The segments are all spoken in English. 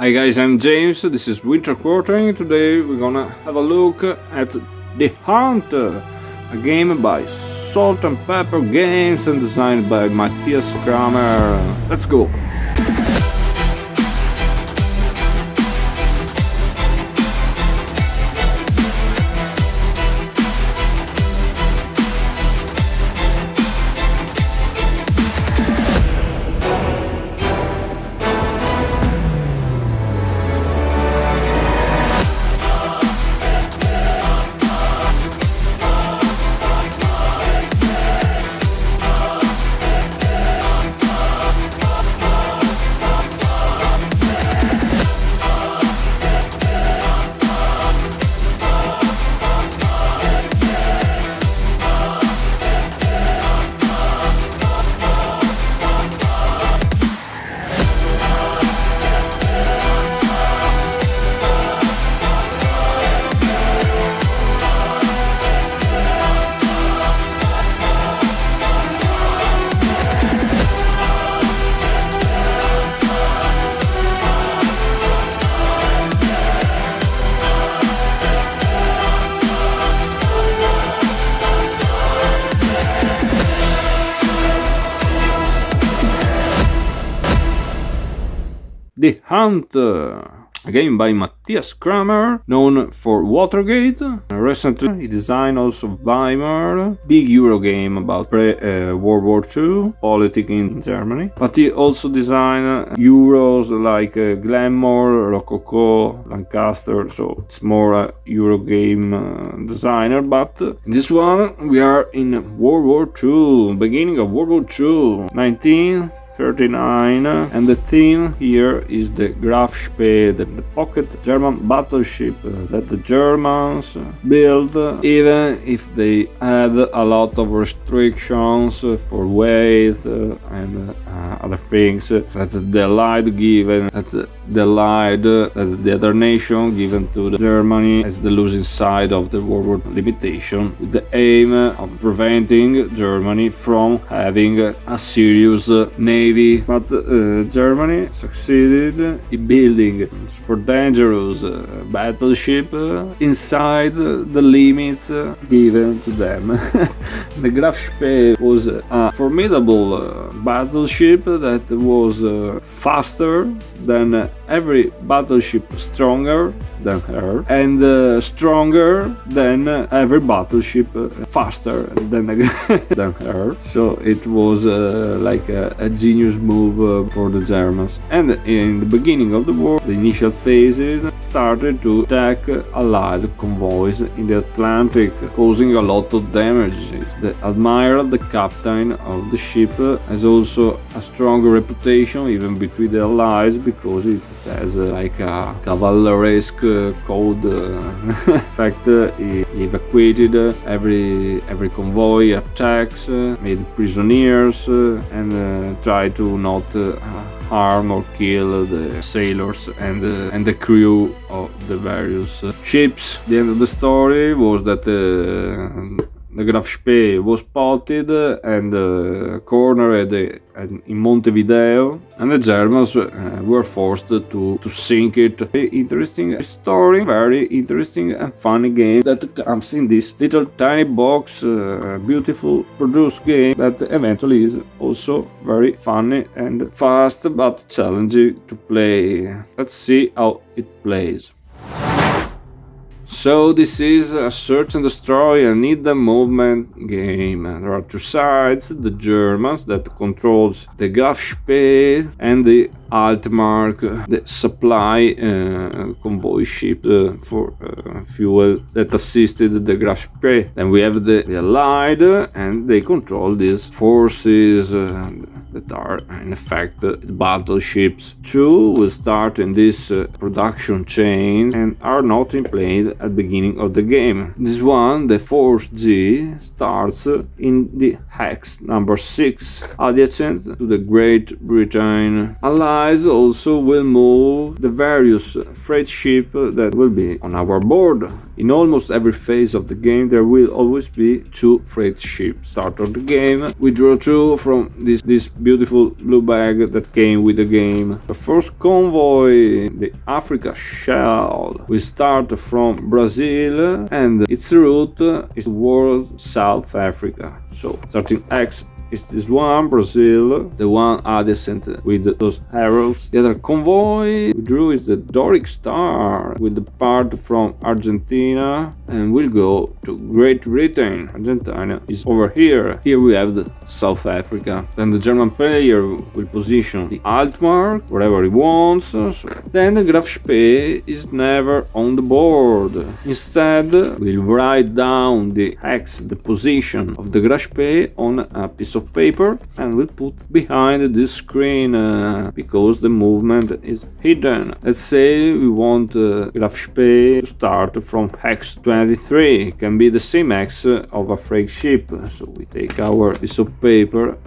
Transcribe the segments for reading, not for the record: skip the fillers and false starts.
Hi guys, I'm James, this is Winter Quartering. Today we're gonna have a look at The Hunt, a game by Salt and Pepper Games and designed by Matthias Cramer. Let's go! The Hunt, a game by Matthias Cramer, known for Watergate. Recently he designed also Weimar, big Euro game about World War II, politics in Germany. But he also designed Euros like Glamour, Rococo, Lancaster, so it's more a Euro game designer. But in this one we are in World War II, beginning of World War II, 1939, and the theme here is the Graf Spee, the pocket German battleship that the Germans built, even if they had a lot of restrictions for weight and other things that the Allied given, that the other nation given to Germany as the losing side of the World War limitation, with the aim of preventing Germany from having a serious navy. But Germany succeeded in building super dangerous battleship inside the limits given to them. The Graf Spee was a formidable battleship that was faster than every battleship, stronger than her, and stronger than every battleship, faster than than her. So it was like a genius move for the Germans. And in the beginning of the war, the initial phases started to attack Allied convoys in the Atlantic, causing a lot of damages. The admiral, the captain of the ship, has also a strong reputation even between the Allies because it has like a cavalresque code. In fact, he evacuated every convoy attacks, made prisoners, and tried to not harm or kill the sailors and the crew of the various ships. The end of the story was that the Graf Spee was spotted and cornered in Montevideo, and the Germans were forced to sink it. Very interesting story, very interesting and funny game that comes in this little tiny box, beautiful produced game that eventually is also very funny and fast but challenging to play. Let's see how it plays. So this is a search and destroy and hidden movement game. There are two sides: the Germans that controls the Graf Spee and the Altmark, the supply convoy ship for fuel that assisted the Graf Spee. Then we have the Allied, and they control these forces that are in effect battleships. Two will start in this production chain and are not in play at the beginning of the game. This one, the Force G, starts in the hex number 6, adjacent to the Great Britain. Allies also will move the various freight ships that will be on our board. In almost every phase of the game there will always be 2 freight ships. Start of the game, we draw 2 from this beautiful blue bag that came with the game. The first convoy, the Africa Shell, will start from Brazil and its route is toward South Africa. So starting X is this one, Brazil, the one adjacent with those arrows. The other convoy we drew is the Doric Star with the part from Argentina and will go to Great Britain. Argentina is over here. Here we have the South Africa. Then the German player will position the Altmark wherever he wants. So then the Graf Spee is never on the board. Instead, we'll write down the hex, the position of the Graf Spee on a piece of paper and we'll put behind this screen because the movement is hidden. Let's say we want Graf Spee to start from hex 23. It can be the same hex of a freight ship. So we take our piece of paper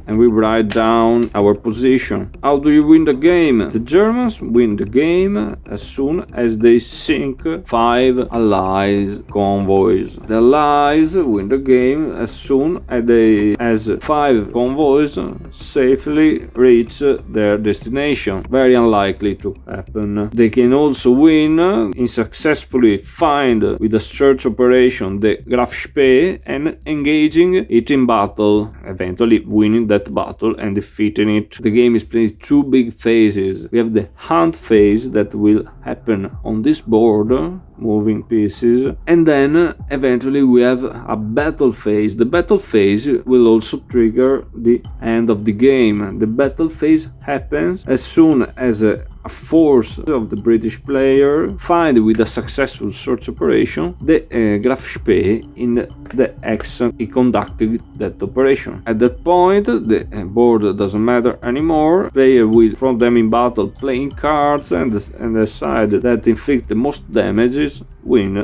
and we write down our position. How do you win the game? The Germans win the game as soon as they sink 5 Allies convoys. The Allies win the game as soon as 5 convoys safely reach their destination. Very unlikely to happen. They can also win in successfully find with a search operation the Graf Spee and engaging it in battle, eventually winning that battle and defeating it. The game is played 2 big phases. We have the hunt phase that will happen on this board, moving pieces, and then eventually we have a battle phase. The battle phase will also trigger the end of the game. The battle phase happens as soon as a force of the British player find with a successful search operation the Graf Spee in the X he conducted that operation. At that point the board doesn't matter anymore. Player will throw them in battle playing cards and decide that inflict the most damages win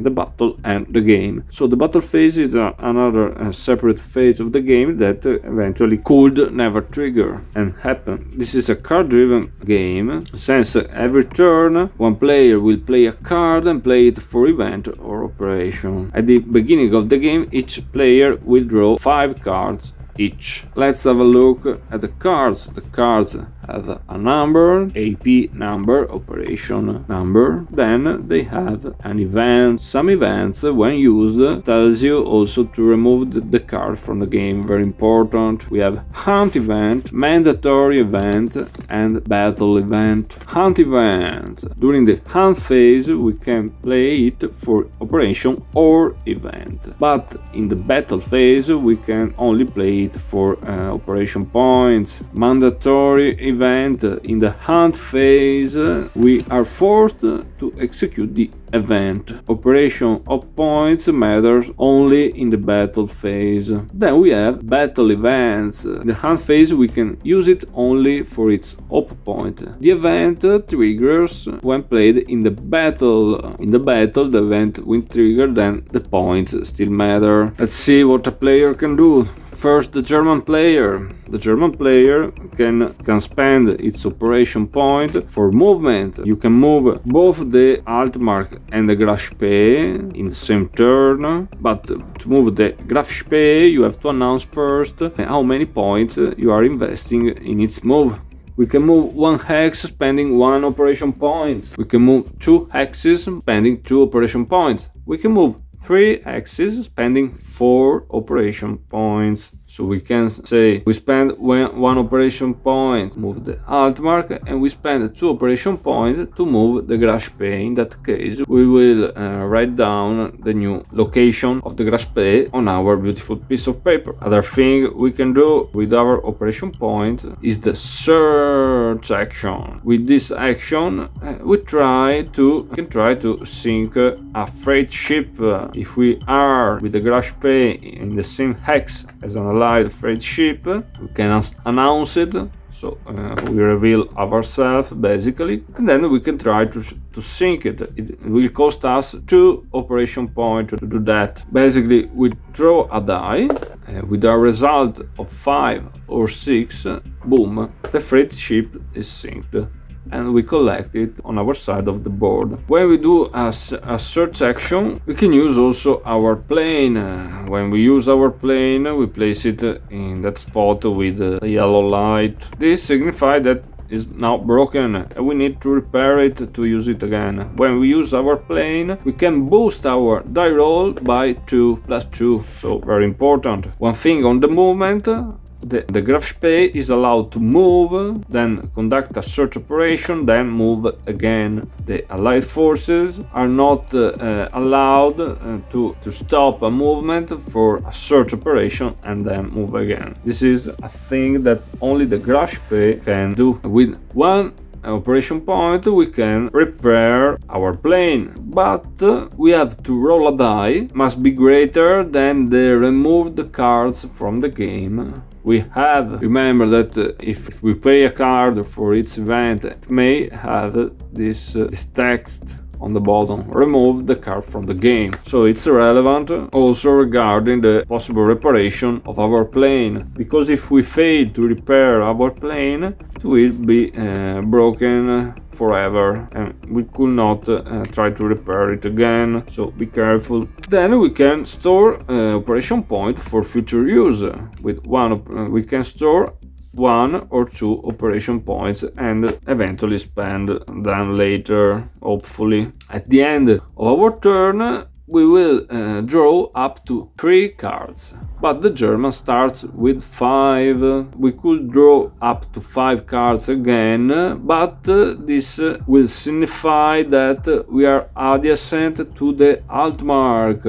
the battle and the game. So the battle phase is another separate phase of the game that eventually could never trigger and happen. This is a card driven game. Since every turn one player will play a card and play it for event or operation. At the beginning of the game each player will draw 5 cards each. Let's have a look at the cards. The cards have a number, AP number, operation number. Then they have an event. Some events, when used, tells you also to remove the card from the game. Very important. We have hunt event, mandatory event, and battle event. Hunt event. During the hunt phase, we can play it for operation or event. But in the battle phase, we can only play it for operation points. Mandatory event. In the hunt phase we are forced to execute the event. Operation of points matters only in the battle phase. Then we have battle events. In the hunt phase we can use it only for its op point. The event triggers when played in the battle. In the battle the event will trigger, then the points still matter. Let's see what a player can do. First, the German player. The German player can spend its operation point for movement. You can move both the Altmark and the Graf Spee in the same turn, but to move the Graf Spee you have to announce first how many points you are investing in its move. We can move 1 hex spending 1 operation point. We can move 2 hexes spending 2 operation points. We can move 3 hexes spending 4 operation points. So we can say we spend 1 operation point, move the Altmark, and we spend 2 operation points to move the Graf Spee. In that case, we will write down the new location of the Graf Spee on our beautiful piece of paper. Other thing we can do with our operation point is the search action. With this action, we can try to sink a freight ship. If we are with the Graf Spee in the same hex as an allied freight ship, we can announce it, so we reveal ourselves basically, and then we can try to sink it. It will cost us 2 operation points to do that. Basically we throw a die with a result of 5 or 6, boom, the freight ship is sinked. and we collect it on our side of the board. When we do a search action, we can use also our plane. When we use our plane, we place it in that spot with the yellow light. This signifies that is now broken and we need to repair it to use it again. When we use our plane, we can boost our die roll by 2 + 2, so very important. One thing on the movement, the Graf Spee is allowed to move, then conduct a search operation, then move again. The Allied forces are not allowed to stop a movement for a search operation and then move again. This is a thing that only the Graf Spee can do. With one operation point we can repair our plane, but we have to roll a die, must be greater than the removed cards from the game. We have, remember that if we pay a card for its event, it may have this text on the bottom, remove the card from the game. So it's relevant also regarding the possible reparation of our plane, because if we fail to repair our plane, it will be broken forever and we could not try to repair it again, so be careful. Then we can store operation point for future use. With one we can store 1 or 2 operation points and eventually spend them later, hopefully. At the end of our turn we will draw up to 3 cards, but the German starts with 5. We could draw up to 5 cards again, but this will signify that we are adjacent to the Altmark,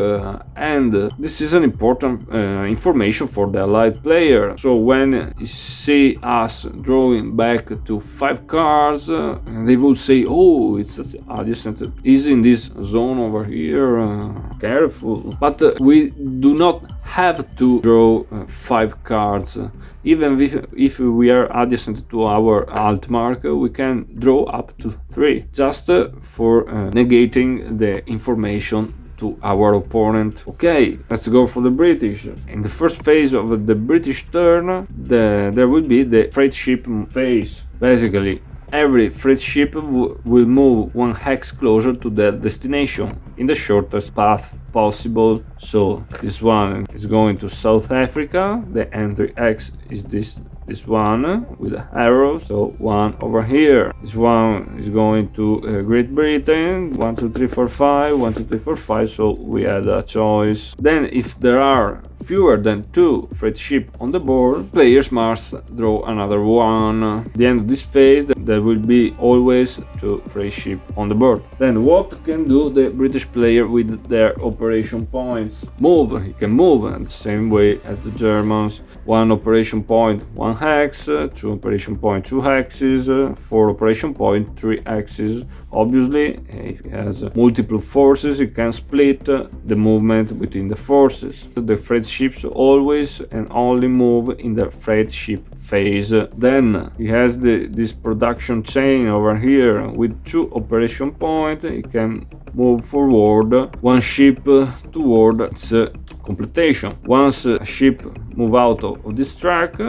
and this is an important information for the Allied player. So when you see us drawing back to 5 cards, they will say, oh, it's adjacent, is in this zone over here. Careful. But we do not have to draw 5 cards. Even if we are adjacent to our Altmark, we can draw up to 3, just for negating the information to our opponent. Okay, let's go for the British. In the first phase of the British turn, there will be the freight ship phase. Basically, every freight ship will move 1 hex closer to their destination in the shortest path possible. So this one is going to South Africa. The entry X is this one with an arrow, so 1 over here. This one is going to Great Britain. 1 2 3 4 5, 1 2 3 4 5, so we had a choice. Then if there are fewer than 2 freight ships on the board, players must draw another one. At the end of this phase there will be always 2 freight ships on the board. Then what can do the British player with their operation points? Move. He can move in the same way as the Germans. 1 operation point, 1 hex, 2 operation point, 2 hexes, 4 operation point, 3 hexes. Obviously, if he has multiple forces, he can split the movement between the forces. The freight ships always and only move in the freight ship phase. Then he has this production chain over here with 2 operation points. He can move forward 1 ship toward its completion. Once a ship move out of this track,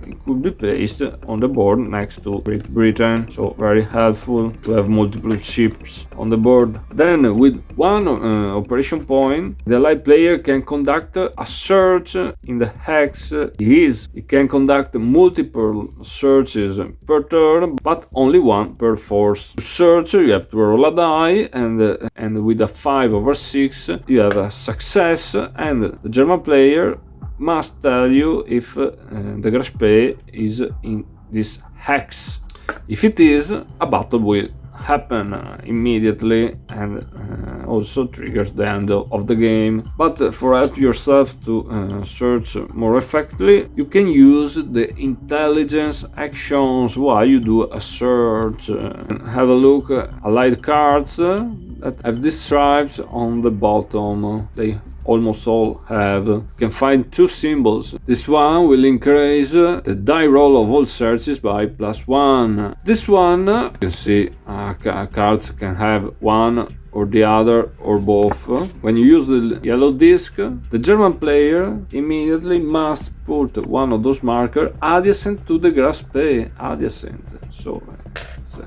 it could be placed on the board next to Great Britain, so very helpful to have multiple ships on the board. Then with 1 operation point, the Allied player can conduct a search in the hex he can conduct multiple searches per turn, but only 1 per force. To search you have to roll a die, and with a 5 over 6 you have a success, and the German player must tell you if the Graf Spee is in this hex. If it is, a battle will happen immediately and also triggers the end of the game. But for help yourself to search more effectively, you can use the intelligence actions while you do a search. Have a look at Allied cards that have these stripes on the bottom. They almost all have. You can find 2 symbols. This one will increase the die roll of all searches by +1. This one, you can see cards can have 1 or the other or both. When you use the yellow disc, the German player immediately must put one of those markers adjacent to the Graf Spee. Adjacent. So It's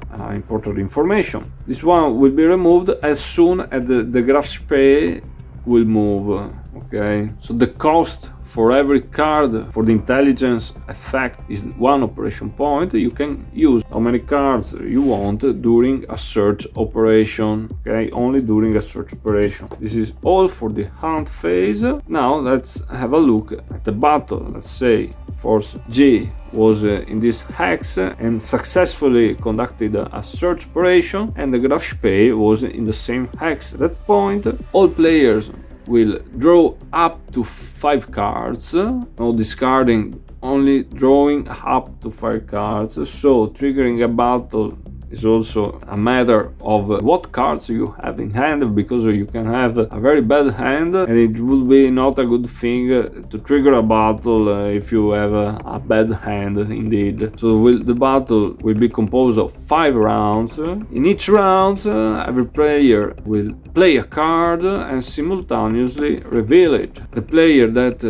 important information. This one will be removed as soon as the Graf Spee will move. Okay, so the cost for every card for the intelligence effect is 1 operation point. You can use how many cards you want during a search operation. Okay, only during a search operation. This is all for the hunt phase. Now let's have a look at the battle. Let's say Force G was in this hex and successfully conducted a search operation, and the Graf Spee was in the same hex. At that point, all players will draw up to 5 cards, no discarding, only drawing up to 5 cards. So triggering a battle is also a matter of what cards you have in hand, because you can have a very bad hand and it would be not a good thing to trigger a battle if you have a bad hand indeed. So the battle will be composed of 5 rounds. In each round, every player will play a card and simultaneously reveal it. The player that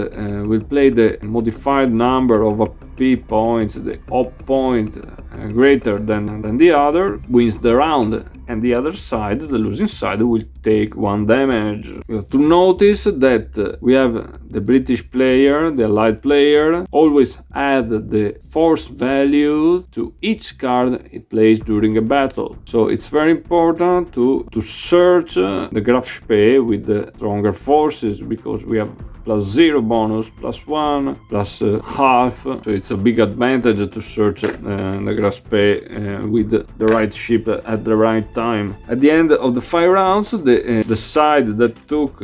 will play the modified number of P points, the op point greater than the other, wins the round, and the other side, the losing side, will take 1 damage. You have to notice that we have the British player, the Allied player, always add the force value to each card he plays during a battle. So it's very important to search the Graf Spee with the stronger forces, because we have +0 bonus, +1, +half. So it's a big advantage to search the Graf Spee with the right ship at the right time. At the end of the 5 rounds, the side that took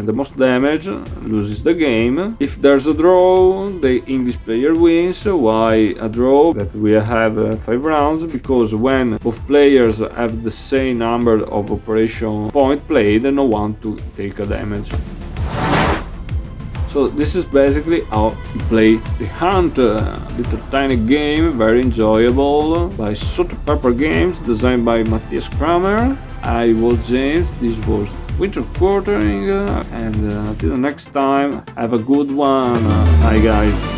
the most damage loses the game. If there's a draw, the English player wins. Why a draw? That we have 5 rounds, because when both players have the same number of operation point played, no one to take a damage. So this is basically how you play the Hunt, little tiny game, very enjoyable, by Salt and Pepper Games, designed by Matthias Cramer. I was James, this was Winter Quartering, and until next time, have a good one. Bye guys.